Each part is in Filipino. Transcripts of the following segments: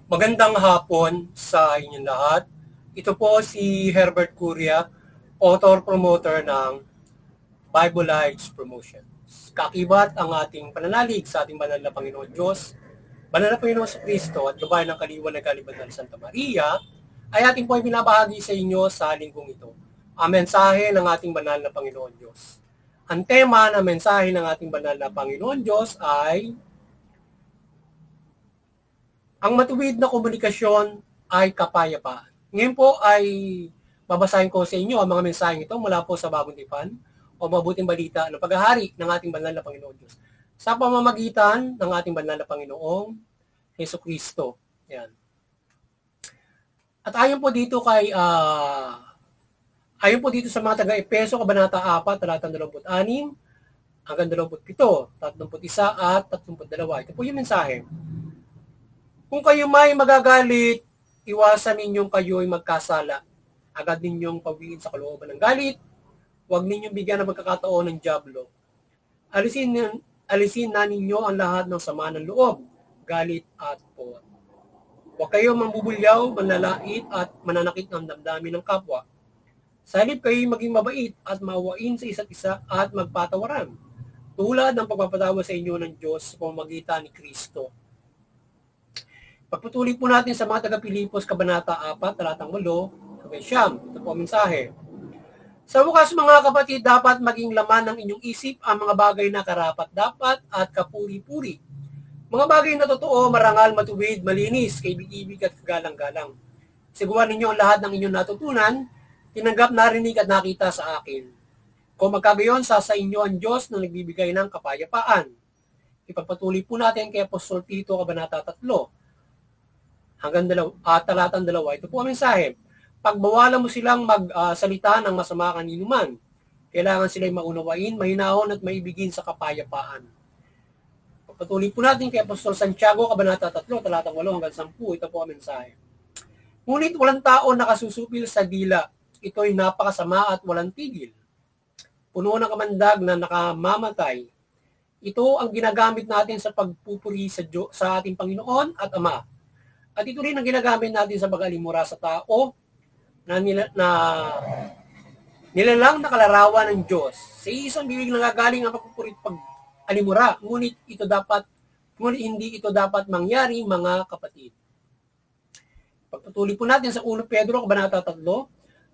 Magandang hapon sa inyong lahat. Ito po si Herbert Curia, author-promoter ng Bible Lives Promotions. Kakibat ang ating pananalig sa ating banal na Panginoon Diyos, banal na Panginoon sa Kristo at gabay ng kaliwan ng Kalibatan Santa Maria, ay ating po ay binabahagi sa inyo sa linggong ito. Ang mensahe ng ating banal na Panginoon Diyos. Ang tema ng mensahe ng ating banal na Panginoon Diyos ay ang matuwid na komunikasyon ay kapayapaan. Ngayon po ay babasahin ko sa inyo ang mga mensaheng ito mula po sa Bagong Tipan o Mabuting Balita ng paghahari ng ating banal na Panginoon Diyos sa pamamagitan ng ating banal na Panginoong Hesus Kristo. Yan. At ayon po dito sa mga taga-Epeso, Kabanata 4, talatang 26 hanggang 27, 31 at 32. Ito po yung mensahe. Kung kayo may magagalit, iwasan ninyong kayo'y magkasala. Agad ninyong pawiin sa kalooban ng galit. Huwag ninyong bigyan ng pagkakataon ng dyablo. Alisin na ninyo ang lahat ng sama ng loob, galit at puot. Huwag kayong mambubulyaw, manlalait at mananakit ng damdamin ng kapwa. Sa halip kayo'y maging mabait at maawain sa isa't isa at magpatawaran, tulad ng pagpapatawa sa inyo ng Diyos sa pamamagitan ni Kristo. Pagpatuloy po natin sa mga taga-Pilipos, Kabanata 4, talatang 8, hanggang 9. Ito po ang mensahe. Sa wakas, mga kapatid, dapat maging laman ng inyong isip ang mga bagay na karapat-dapat at kapuri-puri. Mga bagay na totoo, marangal, matuwid, malinis, kaibig-ibig at kagalang-galang. Siguan ninyo ang lahat ng inyong natutunan, tinanggap, narinig at nakita sa akin. Kung magkagayon, sa inyo ang Diyos na nagbibigay ng kapayapaan. Ipagpatuloy po natin kay Apostol Tito, Kabanata 3, hanggang talatang 2. Ito po ang mensahe. Pagbawalan mo silang magsalita ng masama kaninuman. Kailangan sila'y maunawain, mahinahon at maibigin sa kapayapaan. Pagpatuloy po natin kay Apostol Santiago, Kabanata 3, talatang 8 hanggang 10. Ito po ang mensahe. Ngunit walang tao nakasusupil sa dila. Ito'y napakasama at walang tigil. Puno ng kamandag na nakamamatay. Ito ang ginagamit natin sa pagpupuri sa ating Panginoon at Ama. At ito rin ang ginagamit natin sa pag-alimura sa tao na nilalang na kalarawan ng Diyos. Sa isang bibig nagagaling ang pagpupuri at pag-alimura, ngunit hindi ito dapat mangyari, mga kapatid. Pagpatuloy po natin sa 1 Pedro, Kabanata 3,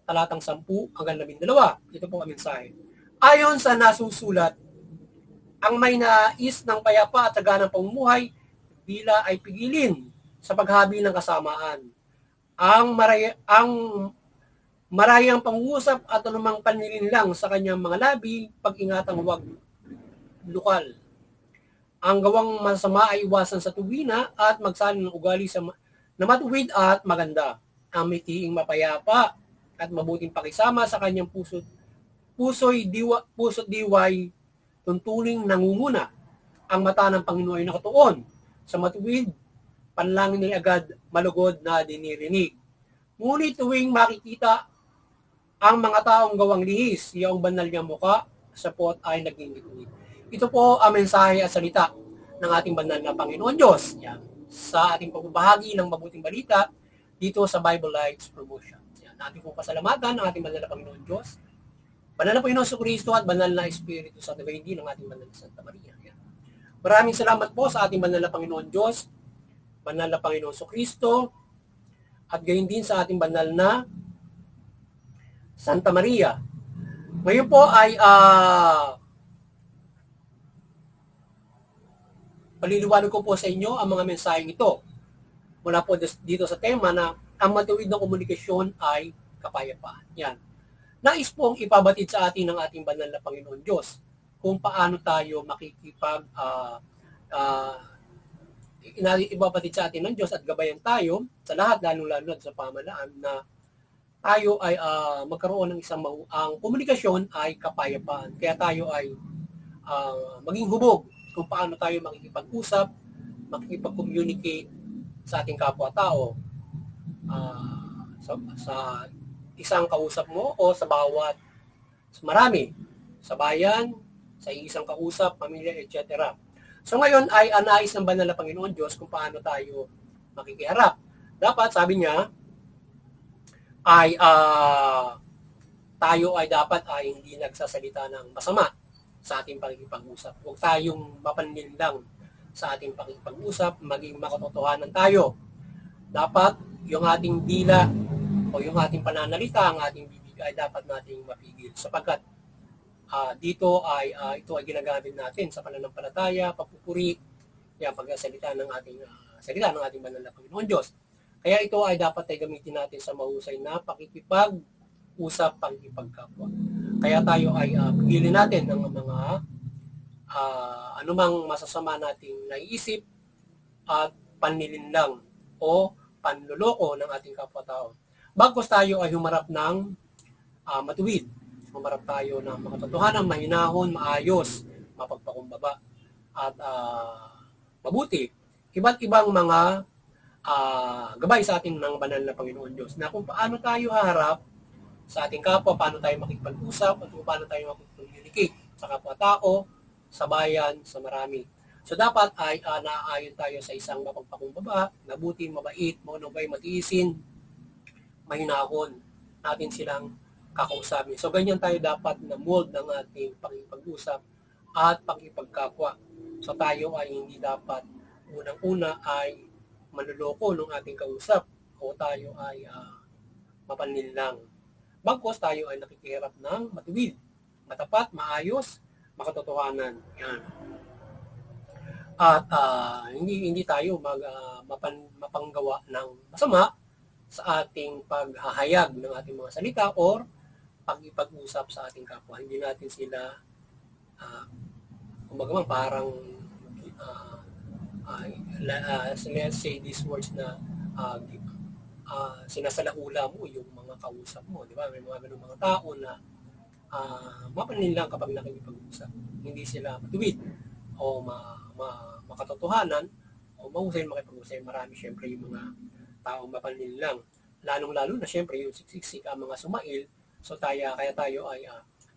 talatang 10 hanggang 12. Ito po ang mensahe. Ayon sa nasusulat, ang may nais ng payapa at saganang pamumuhay, bila ay pigilin sa paghabi ng kasamaan. Ang marayang pangusap at anumang panlilinlang sa kanyang mga labi, pag-ingatang huwag lukal. Ang gawang masama ay iwasan sa tuwina at magsalin ng ugali na matuwid at maganda. Ang may tiing mapayapa at mabuting pakisama sa kanyang puso't diway, tuntuning nangunguna. Ang mata ng Panginoon ay nakatuon sa matuwid, panlangin nila agad malugod na dinirinig. Ngunit tuwing makikita ang mga taong gawang lihis, iyong banal niya muka, sapot ay naging ngit-ngit. Ito po ang mensahe at salita ng ating banal na Panginoon Diyos. Yan. Sa ating pagbabahagi ng mabuting balita dito sa Bible Lives Promotion. Yan. Ating po pasalamatan ng ating banal na Panginoon Diyos, banal na Panginoon sa Kristo at banal na Espiritu sa Tagay din ng ating banal na Santa Maria. Yan. Maraming salamat po sa ating banal na Panginoon Diyos, banal na Panginoon sa Kristo, at gayon din sa ating banal na Santa Maria. Ngayon po ay paliliwanag ko po sa inyo ang mga mensaheng ito. Mula po dito sa tema na ang matuwid na komunikasyon ay kapayapaan. Yan. Nais pong ipabatid sa atin ng ating banal na Panginoon Diyos kung paano tayo ibabatid sa atin ng Diyos at gabayan tayo sa lahat, lalo-lalo sa pamahalaan na tayo ay magkaroon ng isang ang komunikasyon ay kapayapaan. Kaya tayo ay maging hubog kung paano tayo makikipag-usap, makikipag-communicate sa ating kapwa-tao, sa isang kausap mo o sa bawat marami, sa bayan, sa isang kausap, pamilya, etc. So ngayon ay anais ng banal na Panginoon Diyos kung paano tayo makikiharap. Dapat, sabi niya, ay tayo ay dapat ay hindi nagsasalita ng masama sa ating pakikipag-usap. Huwag tayong mapanlinlang sa ating pakikipag-usap, maging makatotohanan tayo. Dapat yung ating dila o yung ating pananalita, ang ating bibig ay dapat nating mapigil. Sapagkat dito ay ito ay ginagamit natin sa pananampalataya, pagpupuri, pagsasalita ng ating banal na Panginoon Diyos. Kaya ito ay dapat ay gamitin natin sa mahusay na pakikipag-usap, pakikipagkapwa. Kaya tayo ay pigilin natin ng mga anumang masasama nating naiisip at panlilinlang o panluloko ng ating kapwa-tao. Bagkus tayo ay humarap ng matuwid, humarap tayo ng mga totohanan, mahinahon, maayos, mapagpakumbaba, at mabuti. Iba't ibang mga gabay sa ating ng banal na Panginoon Diyos na kung paano tayo haharap sa ating kapwa, paano tayo makikipag-usap, at kung paano tayo makikipag-communicate sa kapwa-tao, sa bayan, sa marami. So dapat ay naaayon tayo sa isang mapagpakumbaba, mabuti, mabait, maunaway, matiisin, mahinahon, natin silang kakausapin. So ganyan tayo dapat na mold ng ating pakikipag-usap at pakikipagkapwa. So tayo ay hindi dapat unang-una ay manloloko ng ating kausap o tayo ay mapanlinlang. Bagkus tayo ay nakikihirap ng matuwid, matapat, maayos, makatotohanan. Yan. At hindi tayo mapanggawa ng masama sa ating paghahayag ng ating mga salita or pag-ipag-usap sa ating kapwa. Hindi natin sila kumbaga parang let's say these words na sinasalaula mo yung mga kausap mo, di ba? May mga ganung mga tao na mapanlinlang kapag nakikipag-usap. Hindi sila matuwid o makatotohanan o mahusay makipag-usap. Marami syempre yung mga taong mapanlinlang. Lalong-lalo na syempre yung siksik ang mga sumail. So kaya tayo ay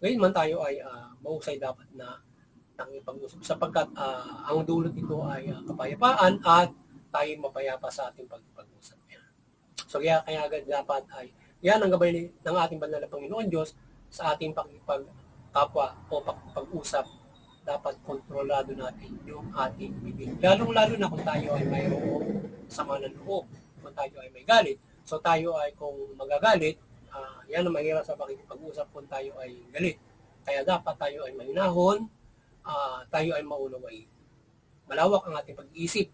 ngayon man tayo ay mahusay dapat na nakikipag-usap sapagkat ang dulot nito ay kapayapaan at tayo mapayapa sa ating pag-usap. So kaya dapat ay yan ang gabay ng ating banal na Panginoon Diyos sa ating pakikipagkapwa o pakikipag-usap. Dapat kontrolado natin yung ating bibig. Lalong-lalo na kung tayo ay mayroong sama ng loob, kung tayo ay may galit. So tayo ay kung magagalit, yan ang mahirap sa pakikipag-usap kung tayo ay galit. Kaya dapat tayo ay mahinahon, tayo ay maunaway. Malawak ang ating pag-iisip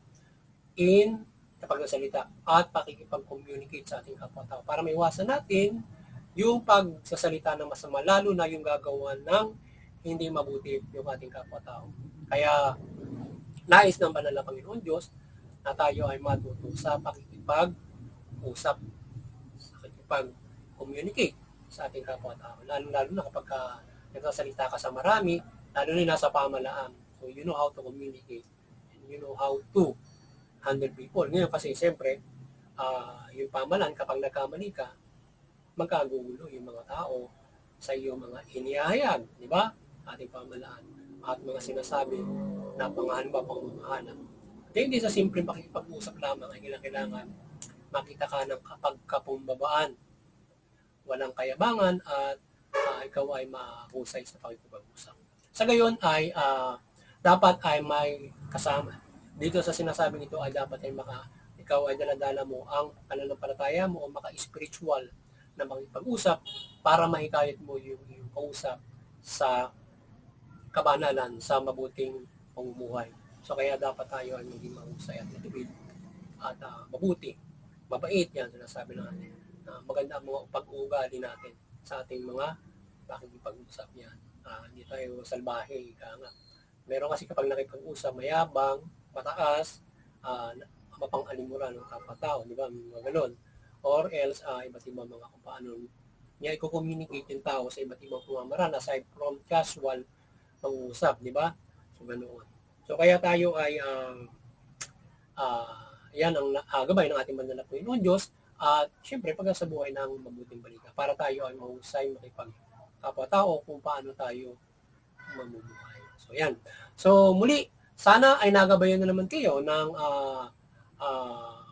in pagsasalita at pakikipag-communicate sa ating kapwa-tao para maiwasan natin yung pagsasalita ng masama, lalo na yung gagawa ng hindi mabuti yung ating kapwa-tao. Kaya nais ng banal na Panginoon Diyos na tayo ay matuto sa pakikipag-usap, sa pakikipag-communicate sa ating kapwa-tao. Lalo na kapag nagsasalita ka sa marami, lalo na nasa pamalaan. So you know how to communicate and you know how to handle people. Ngayon kasi siyempre, yung pamalan, kapag nagkamali ka, magkagulo yung mga tao sa iyong mga inihayag, di ba? Ating pamalaan at mga sinasabi na pangmahalan. At hindi sa simpleng pakikipag-usap lamang ay kailangan makita ka ng kapagkapumbabaan, walang kayabangan at ikaw ay mahusay sa pakikipag-usap. Sa gayon ay dapat ay may kasama. Dito sa sinasabing ito ay dapat ay ikaw ay daladala mo ang pananampalataya mo o maka-spiritual na makipag-usap para mahikayat mo yung kausap sa kabanalan, sa mabuting pamumuhay. So kaya dapat tayo ay maging mahusay at matuwid at mabuti, mabait yan, sinasabi natin. Maganda ang mga pag-uugali natin sa ating mga pakikipag-usap yan. Hindi tayo salbahe, meron kasi kapag nakipag-usap, mayabang, mataas, mapang-alimura ng kapwa-tao, di ba? Mga ganun. Or else, iba't ibang mga kung paano niya i-communicate yung tao sa iba't ibang pamamaraan aside from casual pag-uusap, di ba? So, ganoon. So, kaya tayo ay yan ang gabay ng ating banal na Panginoon Diyos at syempre pagkasabuhay ng mabuting balita para tayo ay mahusay kapwa-tao kung paano tayo mamumuhay. So yan. So muli, sana ay nagabayan na naman kayo ng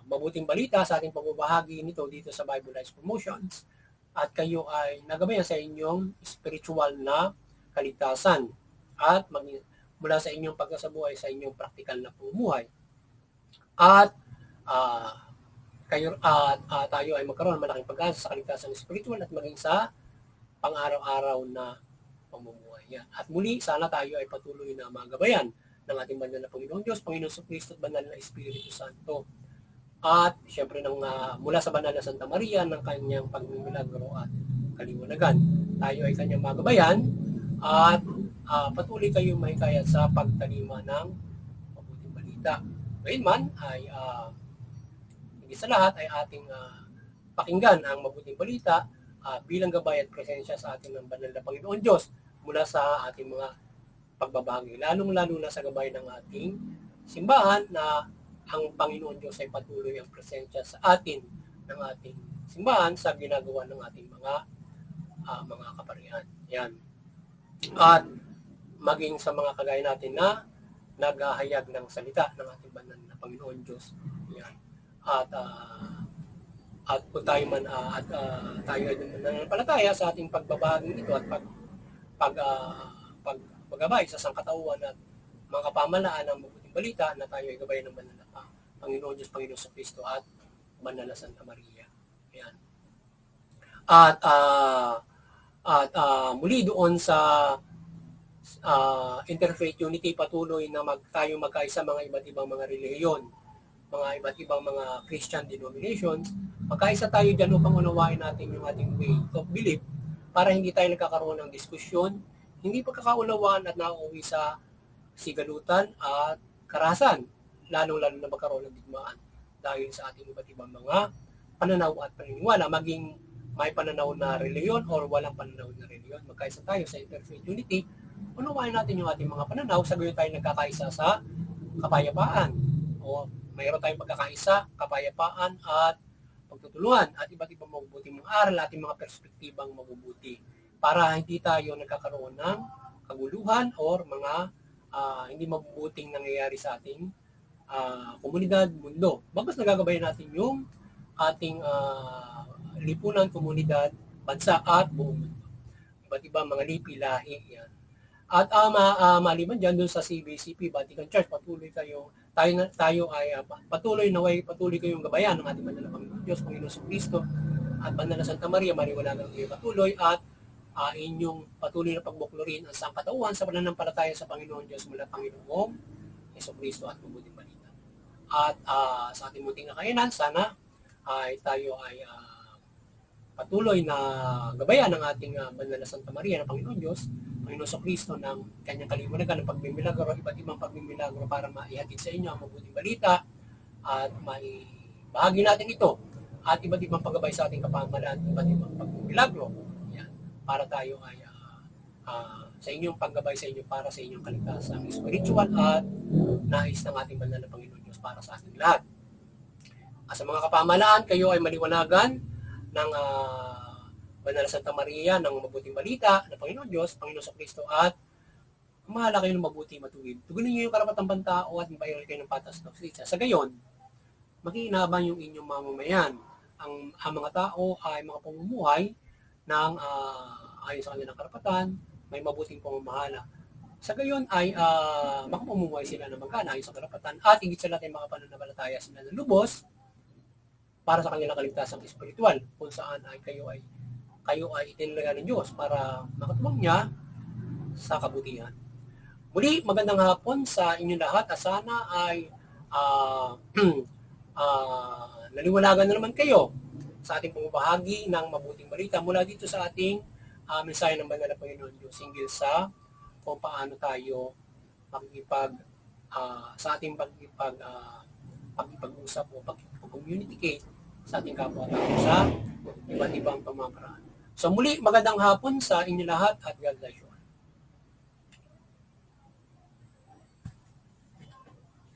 mabuting balita sa ating pagbabahagi nito dito sa Bible Lives Promotions, at kayo ay nagabayan sa inyong spiritual na kaligtasan at mula sa inyong pagkasabuhay sa inyong praktikal na pamumuhay. At tayo ay magkaroon ng malaking pag-asa sa kaligtasan spiritual at maging sa pang-araw-araw na pamumuhay. Yan. At muli, sana tayo ay patuloy na magabayan ng ating banal na Panginoon Diyos, Panginoon Jesucristo at banal na Espiritu Santo. At siyempre mula sa banal na Santa Maria ng kanyang pagmimilagro at kaliwanagan. Tayo ay kanyang magabayan at patuloy kayong mahikayat sa pagtalima ng mabuting balita. Ngayon man ay hindi sa lahat ay ating pakinggan ang mabuting balita bilang gabay at presensya sa ating ng banal na Panginoon Diyos mula sa ating mga pagbabahagi, lalong-lalo na sa gabay ng ating simbahan na ang Panginoon Diyos ay patuloy ang presensya sa atin ng ating simbahan sa ginagawa ng ating mga kaparian. Yan. At maging sa mga kagaya natin na naghahayag ng salita ng ating banal na Panginoon Diyos. Yan. At kung tayo man tayo ay nananampalataya sa ating pagbabahagi ito at paggabay sa sangkatauhan at mga kapamalaan ng mabuting balita na tayo ay gabayan ng banal na Panginoon Diyos, Panginoon sa Kristo at banal na Santa Maria. Ayan. At muli doon sa interfaith unity, patuloy na tayo magkaisa mga iba't ibang mga relihiyon, mga iba't ibang mga Christian denominations. Magkaisa tayo dyan upang unawain natin yung ating way of belief para hindi tayo nagkakaroon ng diskusyon, hindi pagkakaunawaan at nauuwi sa sigalutan at karahasan, lalong-lalo na magkaroon ng digmaan dahil sa ating iba't ibang mga pananaw at paniniwala, maging may pananaw na reliyon or walang pananaw na reliyon. Magkaisa tayo sa interfaith unity, unawain natin yung ating mga pananaw, sa gayon tayo nagkakaisa sa kapayapaan. O mayroon tayong pagkakaisa, kapayapaan at pagtutulungan at iba't ibang mabubuting mga aral at mga perspektibang mabubuti para hindi tayo nagkakaroon ng kaguluhan or mga hindi mabubuting nangyayari sa ating komunidad, mundo. Bagus nagagabayan natin yung ating lipunan, komunidad, bansa at buong mundo. Iba't ibang mga lipi, lahi, yan. At maliban dyan doon sa CBCP, Vatican Church, tayo ay patuloy kayong gabayan ng ating banal na Panginoon Diyos, Panginoon Jesucristo at banal na Santa Maria, mariwalagang kayo patuloy at inyong patuloy na pagbuklorin ang sangkatauhan sa pananampalataya sa Panginoon Diyos mula Panginoong Jesucristo at mabuting balita. At sa ating munting kakayanan, sana ay tayo ay patuloy na gabayan ng ating banal na Santa Maria ng Panginoon Diyos, Panginoon Jesucristo ng kanyang kaliwanagan ng pagmimilagro, iba't ibang pagmimilagro para maihatid sa inyo ang mabuting balita at maibahagi natin ito at iba't ibang paggabay sa ating kapamahalaan, iba't ibang pagmimilagro. Yan. Para tayo ay sa inyong paggabay sa inyo para sa inyong kaligtasan spiritual at nais ng ating banal na Panginoon Diyos para sa ating lahat. Sa mga kapamahalaan, kayo ay maliwanagan ng banal na Santa Maria ng mabuting balita ng Panginoon Diyos, Panginoon sa Kristo at mahala kayo ng mabuti matuwid. Tugunin niyo yung karapatang pantao at mabayaran kayo ng patas ng justicia. Sa gayon, makiinabang yung inyong mamamayan. Ang mga tao ay mga pamumuhay ng ayon sa kanilang karapatan, may mabuting pamamahala. Sa gayon ay makapamumuhay sila ng magkana ayon sa karapatan at higit sa lahat ay makapananampalataya sila ng lubos para sa kanilang kaligtasang espiritual kung saan ay kayo ay itinalaga ng Diyos para makatulong niya sa kabutihan. Muli, magandang hapon sa inyo lahat at sana ay naliwanagan na naman kayo sa ating pamabahagi ng mabuting balita mula dito sa ating mensahe ng banal na Panginoon Diyos hinggil sa kung paano tayo sa ating pag-ipag-usap o pag-communicate sa ating kapwa-tao sa iba't ibang pamamaraan. So muli, magandang hapon sa inyo lahat at God bless you.